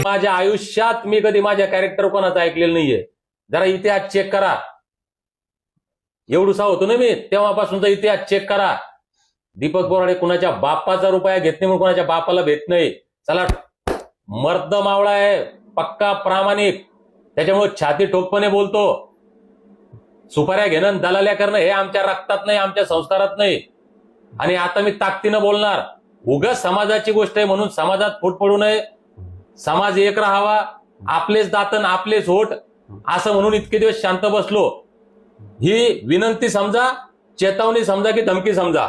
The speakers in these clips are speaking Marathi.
माझ्या आयुष्यात मी कधी माझ्या कॅरेक्टर कोणाचं ऐकलेलं नाहीये. जरा इतिहास चेक करा. एवढूसा होतो ना मी तेव्हापासूनचा इतिहास चेक करा. दीपक बोराडे कुणाच्या बापाचा रुपया घेत नाही म्हणून कुणाच्या बापाला भेट नाही. चला, मर्द मावळा आहे, पक्का प्रामाणिक, त्याच्यामुळे छाती ठोकपणे बोलतो. सुपाऱ्या घेणं, दलाल्या करणं हे आमच्या रक्तात नाही, आमच्या संस्कारात नाही. आणि आता मी ताकदीनं बोलणार. उगाच समाजाची गोष्ट आहे म्हणून समाजात फूट पडू नये. समाज एक राहावा, आपलेच दातन आपलेच होठ, असं म्हणून इतके दिवस शांत बसलो. ही विनंती समजा, चेतावणी समजा की धमकी समजा.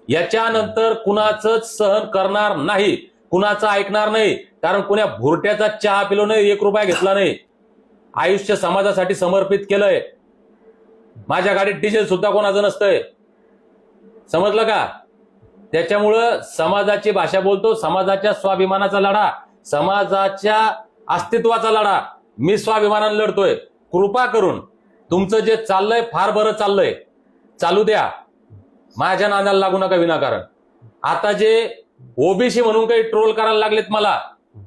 याच्यानंतर कुणाचं सहन करणार नाही, कुणाचं ऐकणार नाही. कारण कुण्या भुरट्याचा चहा पिलो नाही, 1 रुपया घेतला नाही. आयुष्य समाजासाठी समर्पित केलंय. माझ्या गाडीत डिझेल सुद्धा कोणाचं नसतंय, समजलं का? त्याच्यामुळं समाजाची भाषा बोलतो. समाजाच्या स्वाभिमानाचा लढा, समाजाच्या अस्तित्वाचा लढा मी स्वाभिमानाने लढतोय. कृपा करून तुमचं जे चाललंय फार बरं चाललंय, चालू द्या. माझ्या नादाला लागू नका विनाकारण. आता जे ओबीसी म्हणून काही ट्रोल करायला लागलेत मला,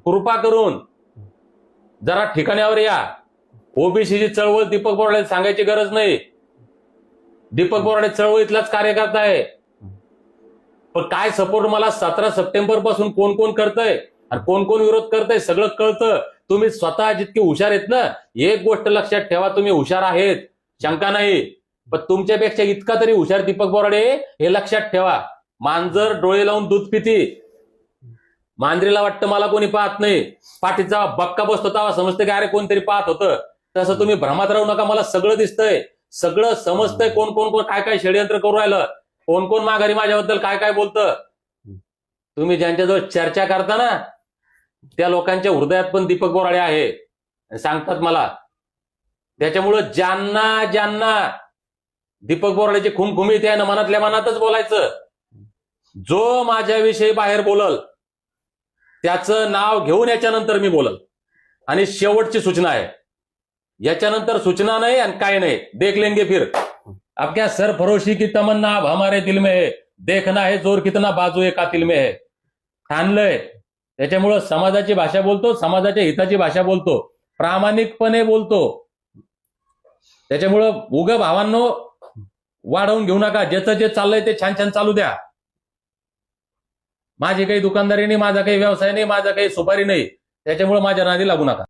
कृपा करून जरा ठिकाण्यावर या. ओबीसीची चळवळ दीपक बोराडे सांगायची गरज नाही. दीपक बोराडे चळवळीतलाच कार्यकर्ता आहे. पण काय सपोर्ट मला 17 सप्टेंबर पासून कोण कोण करतंय आणि कोण कोण विरोध करतंय सगळं कळतं. तुम्ही स्वतः जितके हुशार आहेत ना, एक गोष्ट लक्षात ठेवा, तुम्ही हुशार आहेत, शंका नाही. पण तुमच्यापेक्षा इतका तरी हुशार दीपक बोराडे हे लक्षात ठेवा. मांजर डोळे लावून दूध पिती, मांजरीला वाटतं मला कोणी पाहत नाही. पाठीचा बक्का बसतो तेव्हा समजतं की अरे कोणतरी पाहत होतं. तसं तुम्ही भ्रमात राहू नका. मला सगळं दिसतंय, सगळं समजतंय. कोण कोण कोण काय काय षडयंत्र करू राहिलं, कोण कोण माघारी माझ्याबद्दल काय काय बोलतं. तुम्ही ज्यांच्याजवळ चर्चा करता ना, त्या लोकांच्या हृदयात पण दीपक बोराडे आहे सांगतात मला. त्याच्यामुळं ज्यांना ज्यांना दीपक बोराडेची खुमखुमी त्यानं मनातल्या मनातच बोलायचं. जो माझ्याविषयी बाहेर बोलल त्याचं नाव घेऊन याच्यानंतर मी बोलल. आणि शेवटची सूचना आहे, याच्यानंतर सूचना नाही आणि काय नाही. देख लेंगे फिर. अब क्या सरफरोशी की तमन्ना अब हमारे दिल में है, देखना है जोर कितना बाजू एक कातिल में है. ठाणलंय. त्याच्यामुळं समाजाची भाषा बोलतो, समाजाच्या हिताची भाषा बोलतो, प्रामाणिकपणे बोलतो. त्याच्यामुळं उग भावांनो वाढवून घेऊ नका. ज्याचं जे चाललंय ते छान छान चालू द्या. माझी काही दुकानदारी नाही, माझा काही व्यवसाय नाही, माझा काही सुपारी नाही. त्याच्यामुळे माझ्या नादी लागू नका.